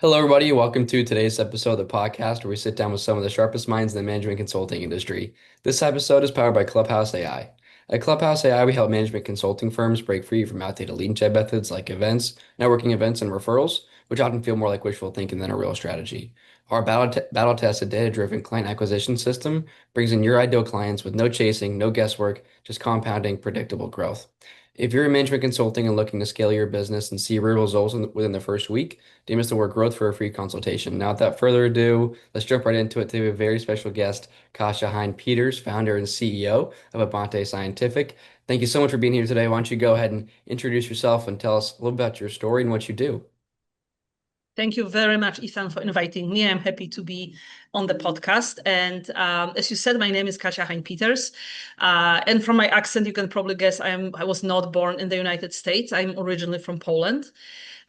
Hello, everybody. Welcome to today's episode of the podcast where we sit down with some of the sharpest minds in the management consulting industry. This episode is powered by Clubhouse AI. At Clubhouse AI, we help management consulting firms break free from outdated lead-gen methods like events, networking events, and referrals, which often feel more like wishful thinking than a real strategy. Our battle-tested, data-driven client acquisition system brings in your ideal clients with no chasing, no guesswork, just compounding, predictable growth. If you're in management consulting and looking to scale your business and see real results within the first week, don't miss the word growth for a free consultation. Now, without further ado, let's jump right into it. Today, we have a very special guest, Kasia Hein-Peters, founder and CEO of Abante Scientific. Thank you so much for being here today. Why don't you go ahead and introduce yourself and tell us a little about your story and what you do? Thank you very much, Ethan, for inviting me. I'm happy to be on the podcast. And as you said, my name is Kasia Hein-Peters. And from my accent, you can probably guess I was not born in the United States. I'm originally from Poland,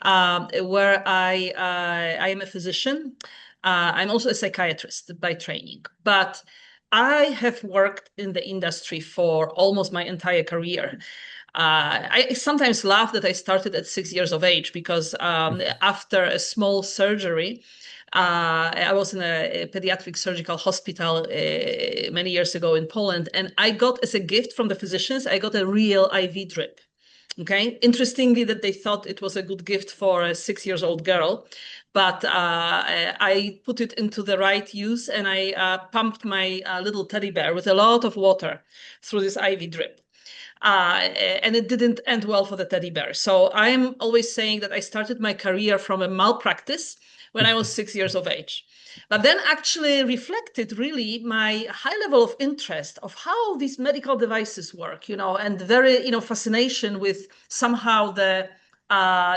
where I am a physician. I'm also a psychiatrist by training. But I have worked in the industry for almost my entire career. I sometimes laugh that I started at 6 years of age because after a small surgery, I was in a pediatric surgical hospital many years ago in Poland, and I got as a gift from the physicians, I got a real IV drip. Okay. Interestingly, that they thought it was a good gift for a 6 years old girl, but I put it into the right use and I pumped my little teddy bear with a lot of water through this IV drip. And it didn't end well for the teddy bear. So I'm always saying that I started my career from a malpractice when I was 6 years of age. But then actually reflected really my high level of interest of how these medical devices work, and very, fascination with somehow the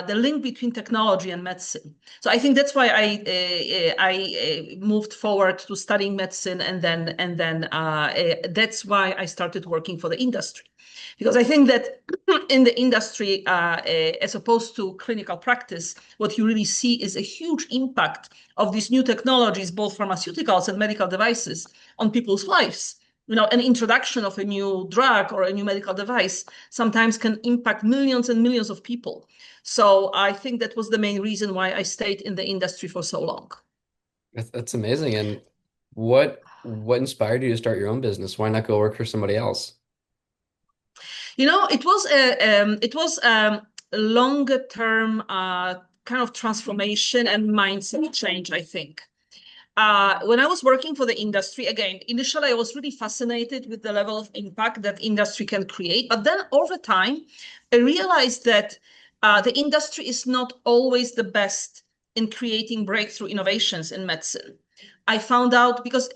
link between technology and medicine. So I think that's why I moved forward to studying medicine, and then that's why I started working for the industry. Because I think that in the industry, as opposed to clinical practice, what you really see is a huge impact of these new technologies, both pharmaceuticals and medical devices, on people's lives. An introduction of a new drug or a new medical device sometimes can impact millions and millions of people. So I think that was the main reason why I stayed in the industry for so long. That's amazing. And what inspired you to start your own business? Why not go work for somebody else? It was a longer term kind of transformation and mindset change, I think. When I was working for the industry, again, initially I was really fascinated with the level of impact that industry can create. But then over time, I realized that the industry is not always the best in creating breakthrough innovations in medicine. I found out because,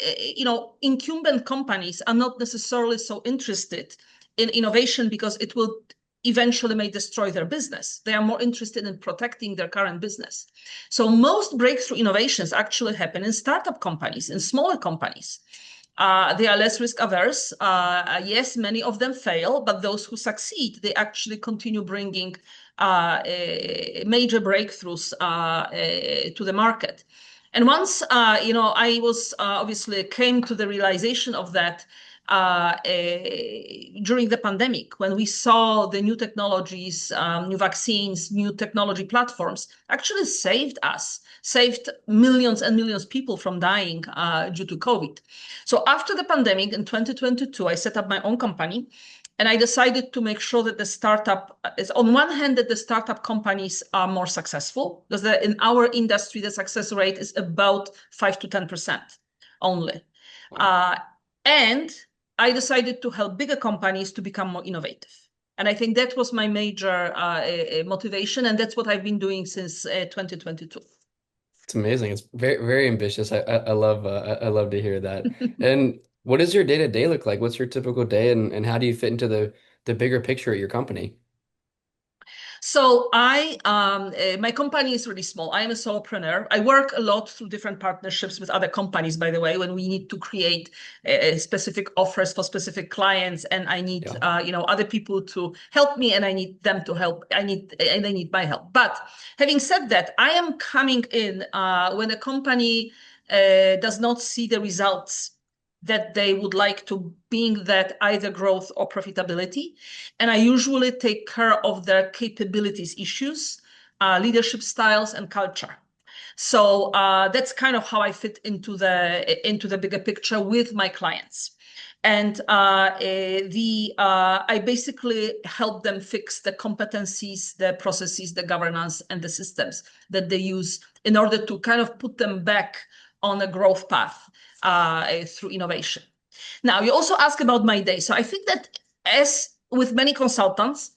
incumbent companies are not necessarily so interested in innovation because it will eventually may destroy their business. They are more interested in protecting their current business. So most breakthrough innovations actually happen in startup companies, in smaller companies. They are less risk averse. Yes, many of them fail, but those who succeed, they actually continue bringing major breakthroughs to the market. And once, I was obviously came to the realization of that during the pandemic, when we saw the new technologies, new vaccines, new technology platforms actually saved millions and millions of people from dying due to COVID. So after the pandemic in 2022, I set up my own company. And I decided to make sure that the startup is, on one hand, that the startup companies are more successful, because in our industry, the success rate is about 5 to 10% only. Wow. And I decided to help bigger companies to become more innovative. And I think that was my major motivation. And that's what I've been doing since 2022. It's amazing. It's very, very ambitious. I love to hear that. And what does your day to day look like? What's your typical day and how do you fit into the bigger picture at your company? So my company is really small. I am a solopreneur. I work a lot through different partnerships with other companies, by the way, when we need to create specific offers for specific clients, and I need, Yeah. other people to help me, and I need them to help. And they need my help. But having said that, I am coming in when a company does not see the results that they would like to, being that either growth or profitability. And I usually take care of their capabilities issues, leadership styles, and culture. So that's kind of how I fit into the bigger picture with my clients. And I basically help them fix the competencies, the processes, the governance, and the systems that they use in order to kind of put them back on a growth path through innovation. Now, you also ask about my day. So I think that as with many consultants,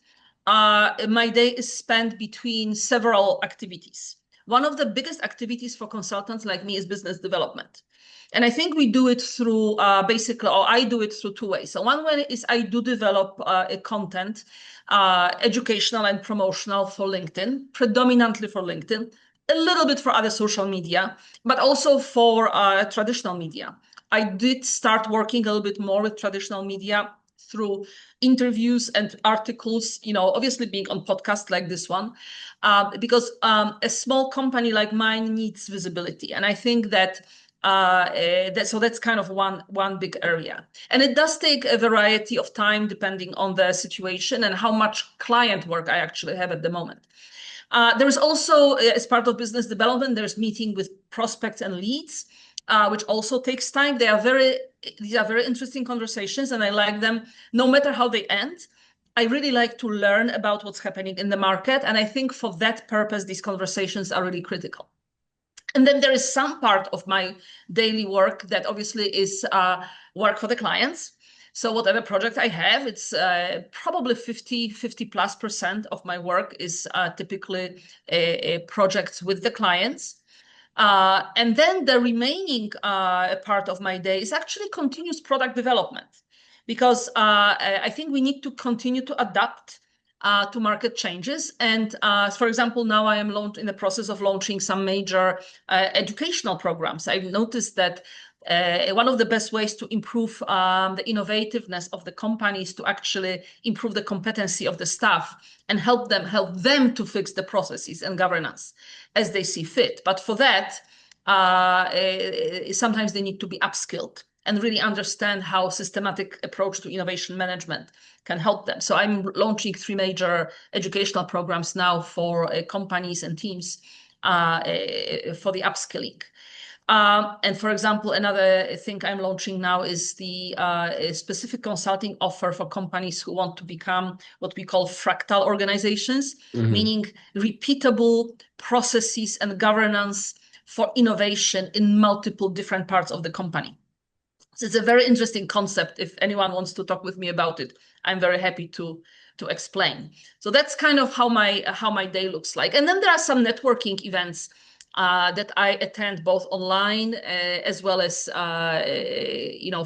my day is spent between several activities. One of the biggest activities for consultants like me is business development. And I think we do it through basically, or I do it through two ways. So one way is I do develop a content, educational and promotional for LinkedIn, predominantly for LinkedIn, a little bit for other social media, but also for traditional media. I did start working a little bit more with traditional media through interviews and articles, obviously being on podcasts like this one, because a small company like mine needs visibility. And I think that so that's kind of one big area. And it does take a variety of time depending on the situation and how much client work I actually have at the moment. There is also, as part of business development, there's meeting with prospects and leads, which also takes time. These are very interesting conversations, and I like them no matter how they end. I really like to learn about what's happening in the market, and I think for that purpose, these conversations are really critical. And then there is some part of my daily work that obviously is work for the clients. So whatever project I have, it's probably 50 plus % of my work is typically projects with the clients. And then the remaining part of my day is actually continuous product development, because I think we need to continue to adapt to market changes. And for example, now I am in the process of launching some major educational programs. I've noticed that one of the best ways to improve the innovativeness of the company is to actually improve the competency of the staff and help them to fix the processes and governance as they see fit. But for that, sometimes they need to be upskilled and really understand how systematic approach to innovation management can help them. So I'm launching 3 major educational programs now for companies and teams for the upskilling. And for example, another thing I'm launching now is the specific consulting offer for companies who want to become what we call fractal organizations, meaning repeatable processes and governance for innovation in multiple different parts of the company. So it's a very interesting concept. If anyone wants to talk with me about it, I'm very happy to explain. So that's kind of how my day looks like. And then there are some networking events that I attend both online as well as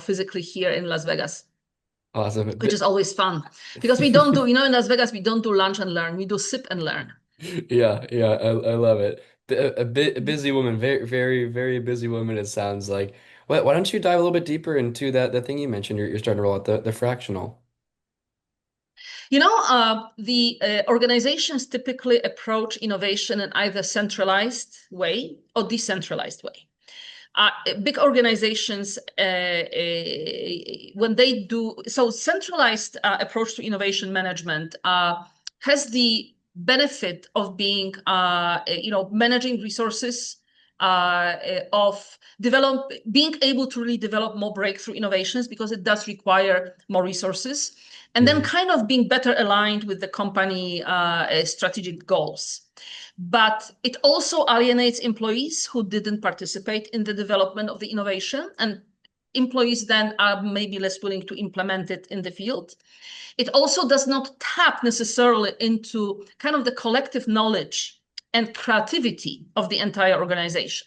physically here in Las Vegas. Awesome. Which is always fun, because we don't do, in Las Vegas, we don't do lunch and learn. We do sip and learn. Yeah, yeah, I love it. A busy woman, very, very, very busy woman, it sounds like. Why don't you dive a little bit deeper into that thing you mentioned? You're starting to roll out the fractional. The organizations typically approach innovation in either centralized way or decentralized way. Big organizations, when they do, so centralized approach to innovation management has the benefit of being, managing resources, of being able to really develop more breakthrough innovations, because it does require more resources, and then kind of being better aligned with the company strategic goals. But it also alienates employees who didn't participate in the development of the innovation, and employees then are maybe less willing to implement it in the field. It also does not tap necessarily into kind of the collective knowledge and creativity of the entire organization.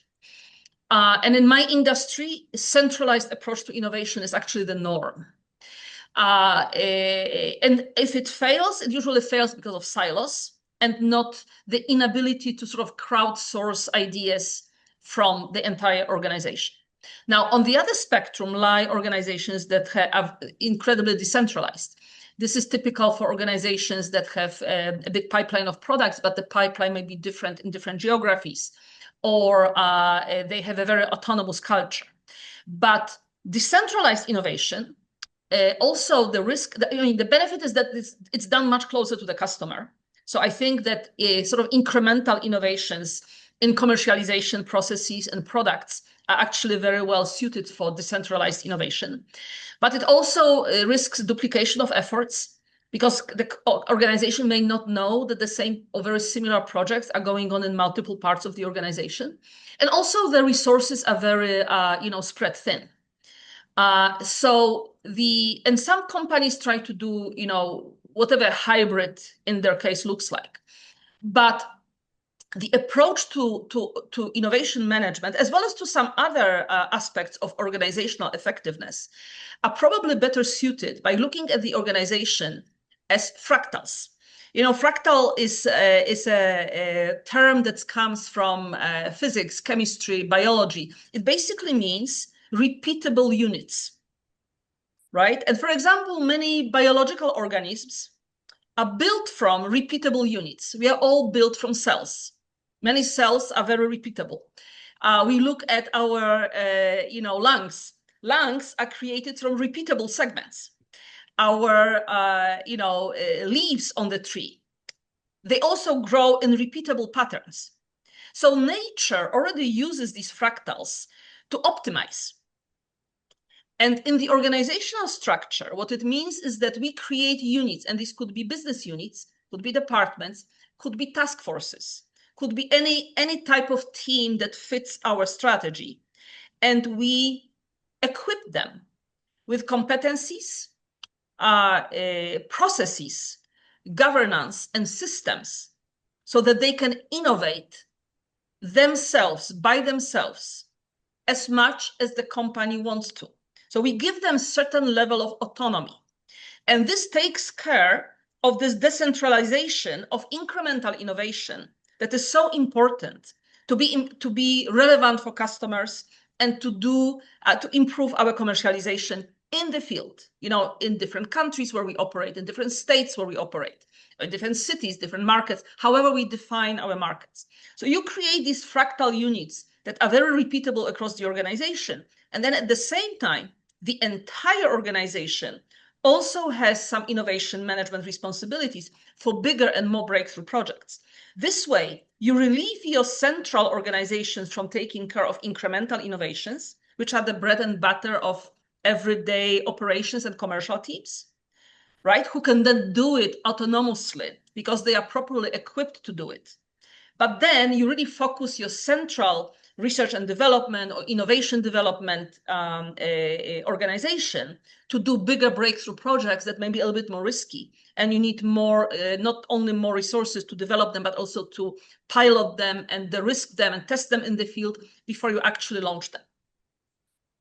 And in my industry, a centralized approach to innovation is actually the norm. And if it fails, it usually fails because of silos and not the inability to sort of crowdsource ideas from the entire organization. Now, on the other spectrum lie organizations that are incredibly decentralized. This is typical for organizations that have a big pipeline of products, but the pipeline may be different in different geographies, or they have a very autonomous culture. But decentralized innovation, also the benefit is that it's done much closer to the customer. So I think that sort of incremental innovations in commercialization processes and products are actually very well suited for decentralized innovation. But it also risks duplication of efforts because the organization may not know that the same or very similar projects are going on in multiple parts of the organization. And also the resources are very, spread thin. And some companies try to do, whatever hybrid in their case looks like. But the approach to innovation management, as well as to some other aspects of organizational effectiveness, are probably better suited by looking at the organization as fractals. Fractal is a term that comes from physics, chemistry, biology. It basically means repeatable units, right? And for example, many biological organisms are built from repeatable units. We are all built from cells. Many cells are very repeatable. We look at our, lungs. Lungs are created from repeatable segments. Our, leaves on the tree, they also grow in repeatable patterns. So nature already uses these fractals to optimize. And in the organizational structure, what it means is that we create units, and these could be business units, could be departments, could be task forces, could be any type of team that fits our strategy. And we equip them with competencies, processes, governance, and systems so that they can innovate themselves by themselves as much as the company wants to. So we give them certain level of autonomy. And this takes care of this decentralization of incremental innovation that is so important to be relevant for customers and to improve our commercialization in the field, in different countries where we operate, in different states where we operate, in different cities, different markets, however we define our markets. So you create these fractal units that are very repeatable across the organization. And then at the same time, the entire organization also has some innovation management responsibilities for bigger and more breakthrough projects. This way, you relieve your central organizations from taking care of incremental innovations, which are the bread and butter of everyday operations and commercial teams, right? Who can then do it autonomously because they are properly equipped to do it. But then you really focus your central research and development or innovation development organization to do bigger breakthrough projects that may be a little bit more risky. And you need more, not only more resources to develop them, but also to pilot them and de-risk them and test them in the field before you actually launch them.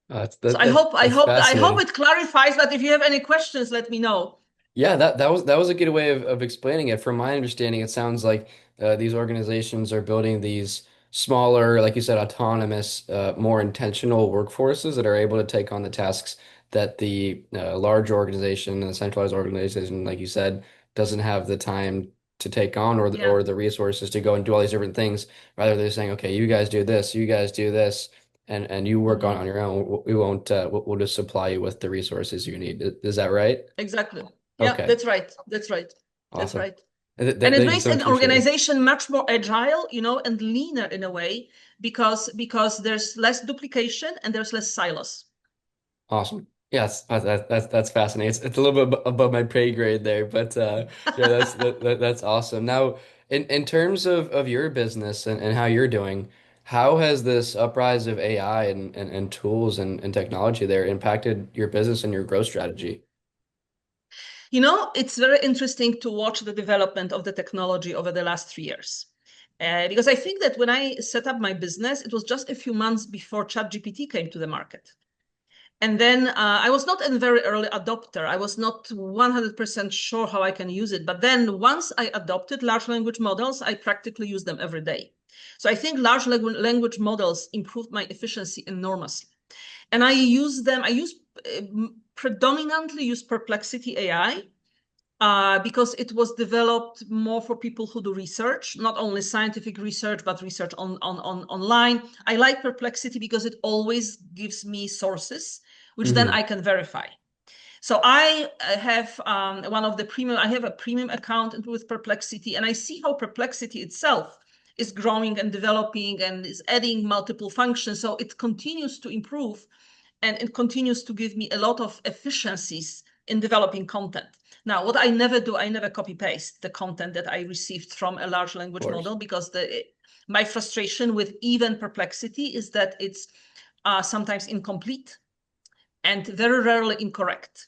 So That's I hope fascinating. it clarifies, but if you have any questions, let me know. Yeah, that was a good way of explaining it. From my understanding, it sounds like these organizations are building these smaller, like you said, autonomous, more intentional workforces that are able to take on the tasks that the large organization and the centralized organization, like you said, doesn't have the time to take on Yeah. or the resources to go and do all these different things. Rather, they're saying, okay, you guys do this, you guys do this, and you work on Mhm. your own. We won't. We'll just supply you with the resources you need. Is that right? Exactly. Yeah, Okay. that's right. That's right. That's Awesome. right. And it Thank you makes so an much for sharing. organization much more agile, and leaner in a way because there's less duplication and there's less silos. Awesome. Yes, that's fascinating. It's a little bit above my pay grade there, but yeah, that's awesome. Now, in terms of your business and how you're doing, how has this uprise of AI and tools and technology there impacted your business and your growth strategy? It's very interesting to watch the development of the technology over the last 3 years. Because I think that when I set up my business, it was just a few months before ChatGPT came to the market. And then I was not a very early adopter. I was not 100% sure how I can use it. But then once I adopted large language models, I practically use them every day. So I think large language models improved my efficiency enormously. And I use them, predominantly use Perplexity AI because it was developed more for people who do research, not only scientific research, but research online. I like Perplexity because it always gives me sources, which then Hmm. I can verify. So I have I have a premium account with Perplexity, and I see how Perplexity itself is growing and developing and is adding multiple functions. So it continues to improve and it continues to give me a lot of efficiencies in developing content. Now, what I never do, I never copy paste the content that I received from a large Of language course. model, because my frustration with even Perplexity is that it's sometimes incomplete and very rarely incorrect.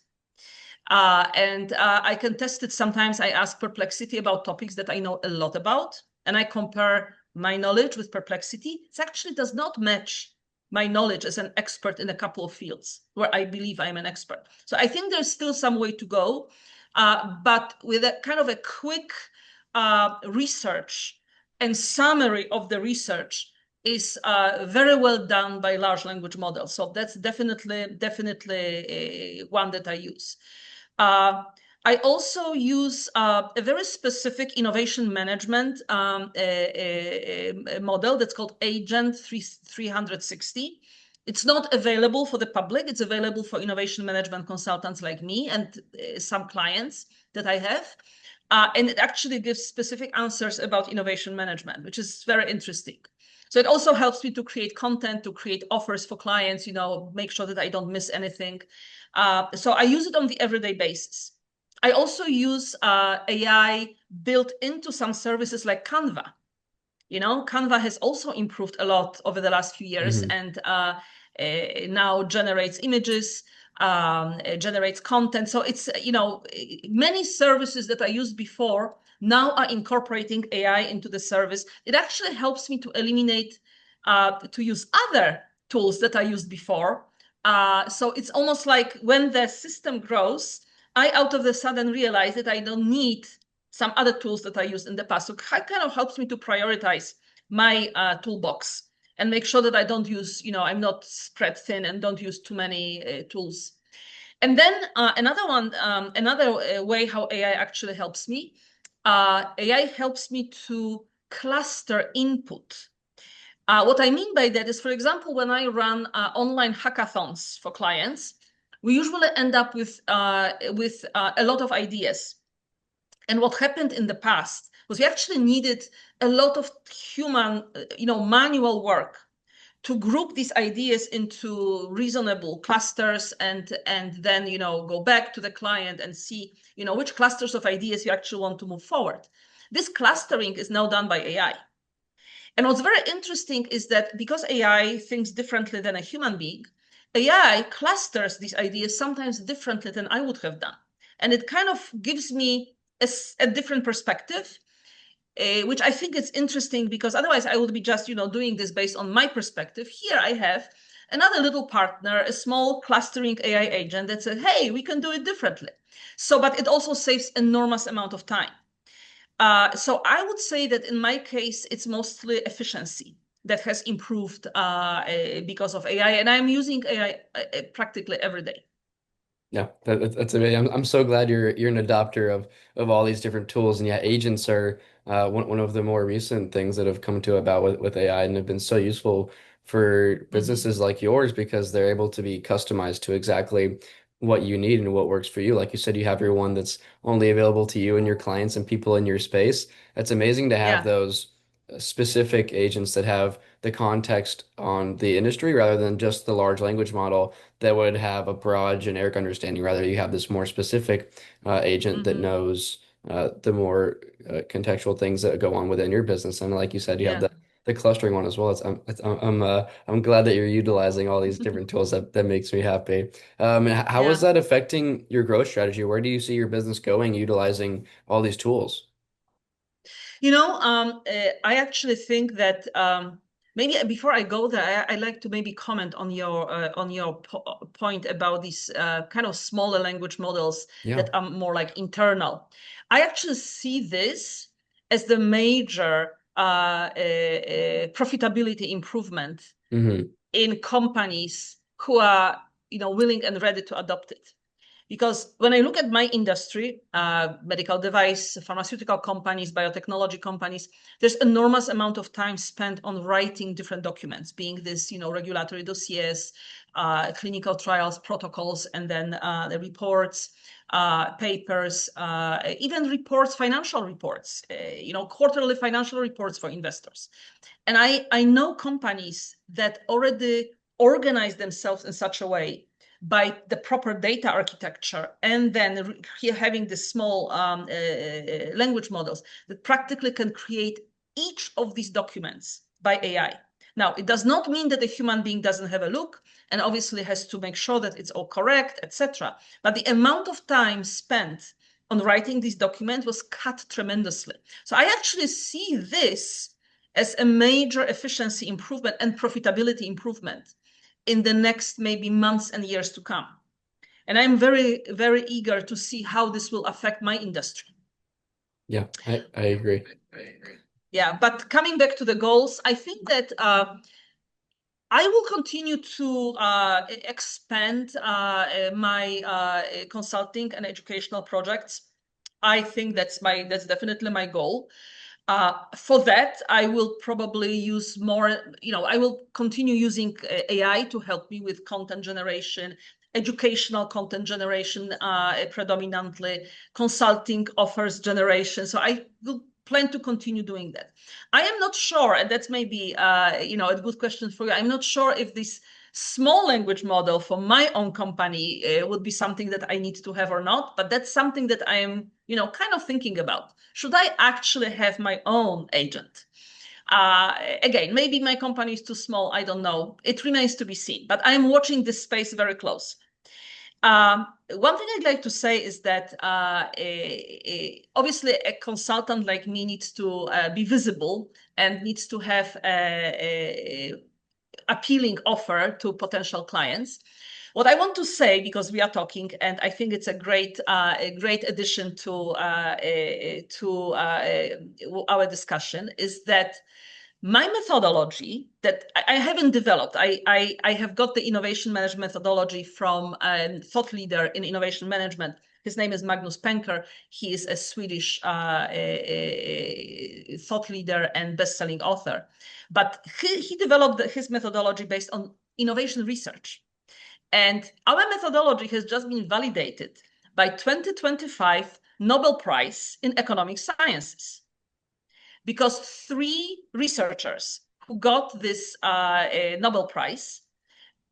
I can test it. Sometimes I ask Perplexity about topics that I know a lot about, and I compare my knowledge with Perplexity. It actually does not match my knowledge as an expert in a couple of fields where I believe I'm an expert. So I think there's still some way to go, but with a kind of a quick research and summary of the research is very well done by large language models. So that's definitely one that I use. Uh, I also use a very specific innovation management model that's called Agent 360. It's not available for the public. It's available for innovation management consultants like me and some clients that I have. And it actually gives specific answers about innovation management, which is very interesting. So it also helps me to create content, to create offers for clients, make sure that I don't miss anything. So I use it on the everyday basis. I also use AI built into some services like Canva. Canva has also improved a lot over the last few years, Hmm. and now generates images, generates content. So it's, many services that I used before now are incorporating AI into the service. It actually helps me to eliminate, to use other tools that I used before. So it's almost like when the system grows, I out of the sudden realize that I don't need some other tools that I used in the past. So it kind of helps me to prioritize my toolbox and make sure that I don't use, I'm not spread thin and don't use too many tools. And then another way how AI actually helps me, AI helps me to cluster input. What I mean by that is, for example, when I run online hackathons for clients, we usually end up with a lot of ideas. And what happened in the past was we actually needed a lot of human, manual work to group these ideas into reasonable clusters and then, go back to the client and see, which clusters of ideas you actually want to move forward. This clustering is now done by AI. And what's very interesting is that because AI thinks differently than a human being, AI clusters these ideas sometimes differently than I would have done. And it kind of gives me a different perspective, which I think is interesting, because otherwise I would be just, doing this based on my perspective. Here I have another little partner, a small clustering AI agent that said, hey, we can do it differently. So, but it also saves enormous amount of time. So I would say that in my case, it's mostly efficiency that has improved because of AI, and I'm using AI practically every day. Yeah, that's amazing. I'm so glad you're an adopter of all these different tools. And yeah, agents are one of the more recent things that have come to about with AI and have been so useful for Mhm. businesses like yours because they're able to be customized to exactly what you need and what works for you. Like you said, you have your one that's only available to you and your clients and people in your space. It's amazing to have Yeah. those specific agents that have the context on the industry rather than just the large language model that would have a broad generic understanding. Rather, you have this more specific agent that Hmm. knows the more contextual things that go on within your business. And like you said, you have Yeah. the clustering one as well. I'm glad that you're utilizing all these different tools. That makes me happy. How is Yeah. that affecting your growth strategy? Where do you see your business going utilizing all these tools? I actually think that maybe before I go there, I like to maybe comment on your point about these kind of smaller language models Yeah. that are more like internal. I actually see this as the major profitability improvement Hmm. in companies who are, willing and ready to adopt it. Because when I look at my industry, medical device, pharmaceutical companies, biotechnology companies, there's enormous amount of time spent on writing different documents, being this, regulatory dossiers, clinical trials, protocols, and then the reports, papers, even reports, financial reports, quarterly financial reports for investors. And I know companies that already organize themselves in such a way by the proper data architecture and then having the small language models that practically can create each of these documents by AI. Now, it does not mean that a human being doesn't have a look and obviously has to make sure that it's all correct, etc. But the amount of time spent on writing this document was cut tremendously. So I actually see this as a major efficiency improvement and profitability improvement in the next maybe months and years to come. And I'm very, very eager to see how this will affect my industry. Yeah, I agree. Yeah, but coming back to the goals, I think that I will continue to expand my consulting and educational projects. I think that's definitely my goal. For that, I will probably use more, I will continue using AI to help me with content generation, educational content generation, predominantly consulting offers generation. So I will plan to continue doing that. I am not sure, and that's maybe, a good question for you. I'm not sure if this small language model for my own company would be something that I need to have or not, but that's something that I am, kind of thinking about. Should I actually have my own agent? Again, maybe my company is too small. I don't know. It remains to be seen, but I'm watching this space very close. One thing I'd like to say is that obviously a consultant like me needs to be visible and needs to have a appealing offer to potential clients. What I want to say, because we are talking, and I think it's a great addition to our discussion, is that my methodology that I haven't developed. I have got the innovation management methodology from a thought leader in innovation management. His name is Magnus Penker. He is a Swedish thought leader and best-selling author. But he developed his methodology based on innovation research. And our methodology has just been validated by 2025 Nobel Prize in Economic Sciences. Because three researchers who got this Nobel Prize,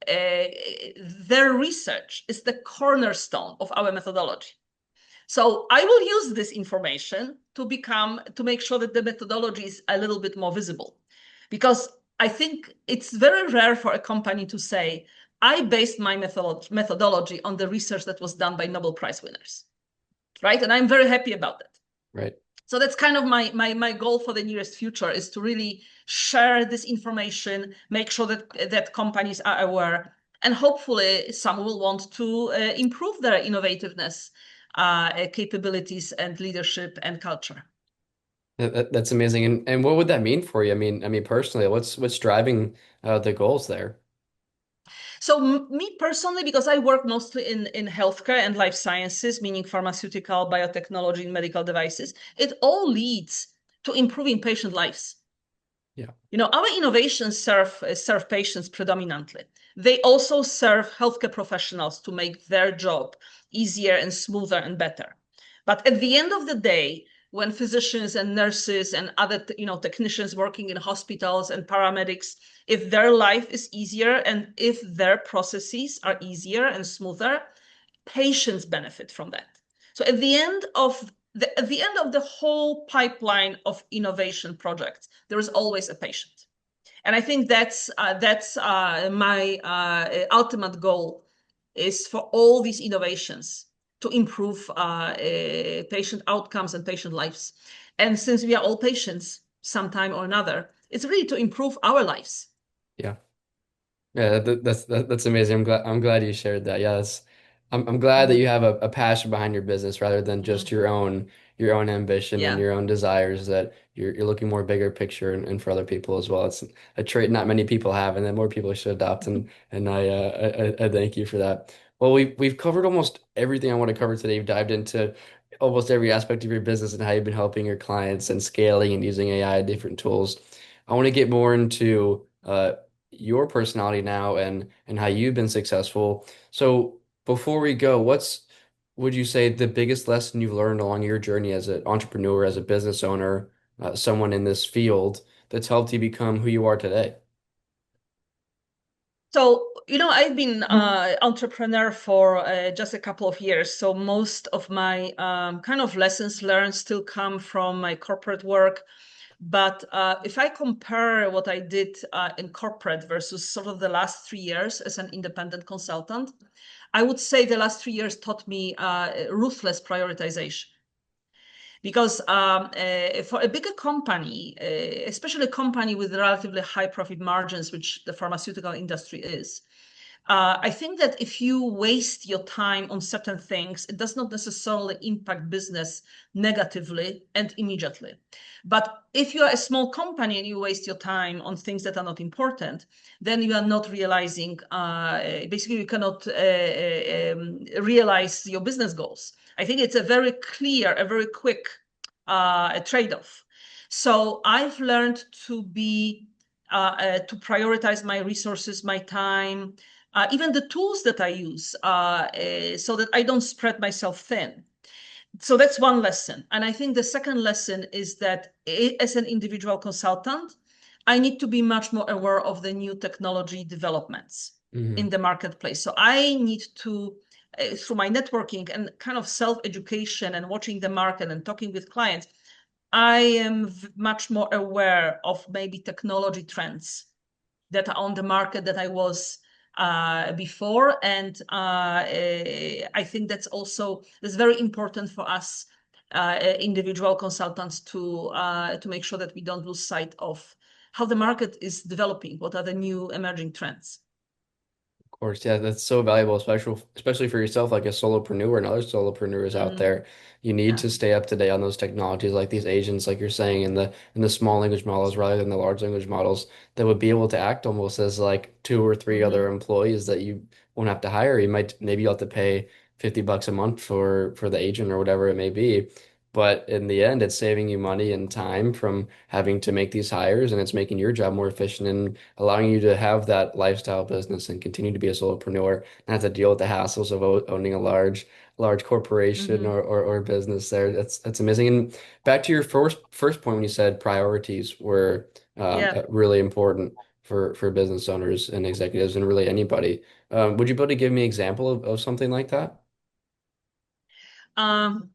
their research is the cornerstone of our methodology. So I will use this information to make sure that the methodology is a little bit more visible. Because I think it's very rare for a company to say, I based my methodology on the research that was done by Nobel Prize winners, right? And I'm very happy about that. Right. So that's kind of my goal for the nearest future, is to really share this information, make sure that companies are aware, and hopefully some will want to improve their innovativeness, capabilities, and leadership and culture. That's amazing. And what would that mean for you? I mean personally, what's driving the goals there? So me personally, because I work mostly in healthcare and life sciences, meaning pharmaceutical, biotechnology, and medical devices, it all leads to improving patient lives. Yeah. Our innovations serve patients predominantly. They also serve healthcare professionals to make their job easier and smoother and better. But at the end of the day, when physicians and nurses and other technicians working in hospitals and paramedics, if their life is easier and if their processes are easier and smoother, patients benefit from that. So at the end of the whole pipeline of innovation projects, there is always a patient. And I think that's my ultimate goal, is for all these innovations to improve patient outcomes and patient lives. And since we are all patients sometime or another, it's really to improve our lives. Yeah. Yeah, that's amazing. I'm glad you shared that. Yes. I'm glad that Mhm. you have a passion behind your business rather than just Mhm. your own ambition and Yeah. your own desires, that you're looking more bigger picture and for other people as well. It's a trait not many people have, and that more people should adopt, and I thank you for that. Well, we've covered almost everything I want to cover today. We've dived into almost every aspect of your business and how you've been helping your clients and scaling and using AI and different tools. I want to get more into your personality now and how you've been successful. So before we go, what's would you say the biggest lesson you've learned along your journey as an entrepreneur, as a business owner, someone in this field that's helped you become who you are today? So, I've been entrepreneur for just a couple of years. So most of my kind of lessons learned still come from my corporate work. But if I compare what I did in corporate versus sort of the last 3 years as an independent consultant, I would say the last 3 years taught me ruthless prioritization. Because for a bigger company, especially a company with relatively high profit margins, which the pharmaceutical industry is, I think that if you waste your time on certain things, it does not necessarily impact business negatively and immediately. But if you are a small company and you waste your time on things that are not important, then you are not realizing, basically, you cannot realize your business goals. I think it's a very clear, a very quick trade-off. So I've learned to prioritize my resources, my time, even the tools that I use, so that I don't spread myself thin. So that's one lesson. And I think the second lesson is that as an individual consultant, I need to be much more aware of the new technology developments in Hmm. the marketplace. So I need to, through my networking and kind of self-education and watching the market and talking with clients, I am much more aware of maybe technology trends that are on the market that I was before. And I think that's very important for us individual consultants to make sure that we don't lose sight of how the market is developing, what are the new emerging trends. Of course, yeah, that's so valuable, especially for yourself, like a solopreneur and other solopreneurs out Mm, there. You need yeah. to stay up to date on those technologies, like these agents, like you're saying, in the small language models rather than the large language models that would be able to act almost as like two or three other Hmm. employees that you won't have to hire. You might maybe you'll have to pay $50 a month for the agent or whatever it may be. But in the end, it's saving you money and time from having to make these hires, and it's making your job more efficient and allowing you to have that lifestyle business and continue to be a solopreneur, not have to deal with the hassles of owning a large corporation Hmm. or business there. That's amazing. And back to your first point when you said priorities were Yeah. really important for business owners and executives and really anybody. Would you be able to give me an example of something like that? Um,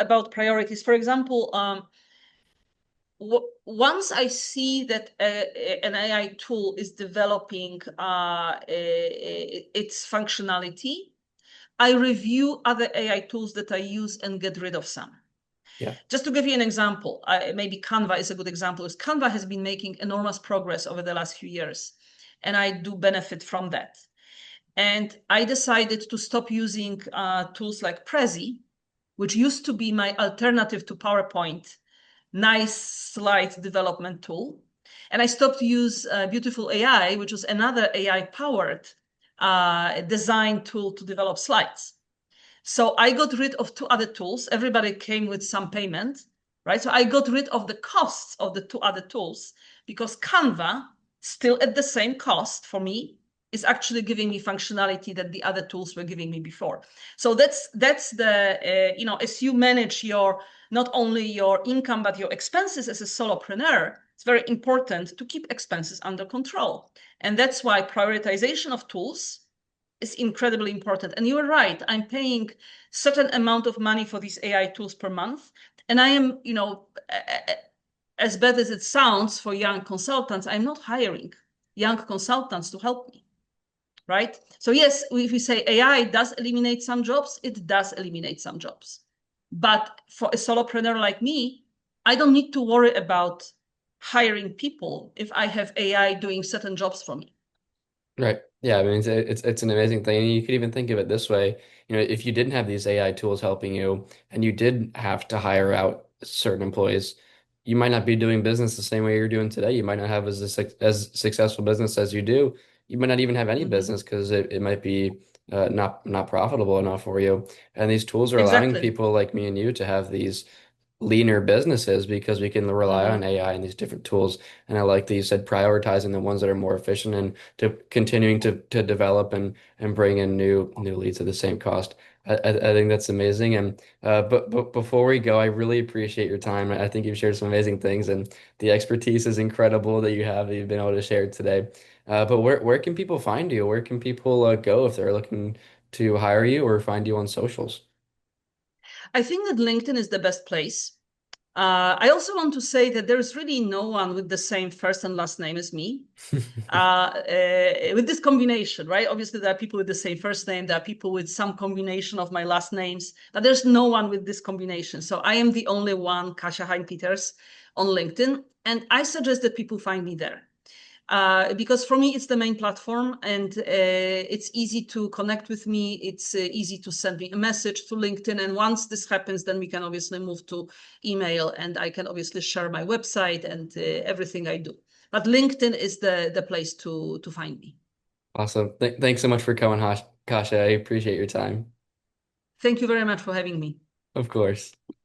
about priorities. For example, once I see that an AI tool is developing its functionality, I review other AI tools that I use and get rid of some. Yeah. Just to give you an example, maybe Canva is a good example. Is Canva has been making enormous progress over the last few years, and I do benefit from that. And I decided to stop using tools like Prezi, which used to be my alternative to PowerPoint, nice slide development tool. And I stopped to use Beautiful AI, which was another AI powered design tool to develop slides. So I got rid of two other tools. Everybody came with some payment, right? So I got rid of the costs of the two other tools because Canva, still at the same cost for me, is actually giving me functionality that the other tools were giving me before. So that's the as you manage your not only your income but your expenses as a solopreneur, it's very important to keep expenses under control. And that's why prioritization of tools is incredibly important. And you're right, I'm paying certain amount of money for these AI tools per month. And I am, as bad as it sounds for young consultants, I'm not hiring young consultants to help me, right? So yes, if we say AI does eliminate some jobs, it does eliminate some jobs. But for a solopreneur like me, I don't need to worry about hiring people if I have AI doing certain jobs for me. Right. Yeah, I mean it's an amazing thing. And you could even think of it this way, if you didn't have these AI tools helping you and you did have to hire out certain employees, you might not be doing business the same way you're doing today. You might not have as successful business as you do you might not even have any Hmm. business because it might be not profitable enough for you. And these tools are allowing Exactly. people like me and you to have these leaner businesses because we can rely on Hmm. AI and these different tools. And I like that you said prioritizing the ones that are more efficient and to continuing to develop and bring in new leads at the same cost. I think that's amazing. And but before we go, I really appreciate your time. I think you've shared some amazing things, and the expertise is incredible that you've been able to share today. But where can people find you? Where can people go if they're looking to hire you or find you on socials? I think that LinkedIn is the best place. I also want to say that there's really no one with the same first and last name as me. With this combination, right? Obviously, there are people with the same first name, there are people with some combination of my last names, but there's no one with this combination. So I am the only one, Kasia Hein-Peters, on LinkedIn. And I suggest that people find me there. Because for me, it's the main platform and it's easy to connect with me. It's easy to send me a message to LinkedIn. And once this happens, then we can obviously move to email and I can obviously share my website and everything I do. But LinkedIn is the place to find me. Awesome. Thanks so much for coming, Kasha. I appreciate your time. Thank you very much for having me. Of course.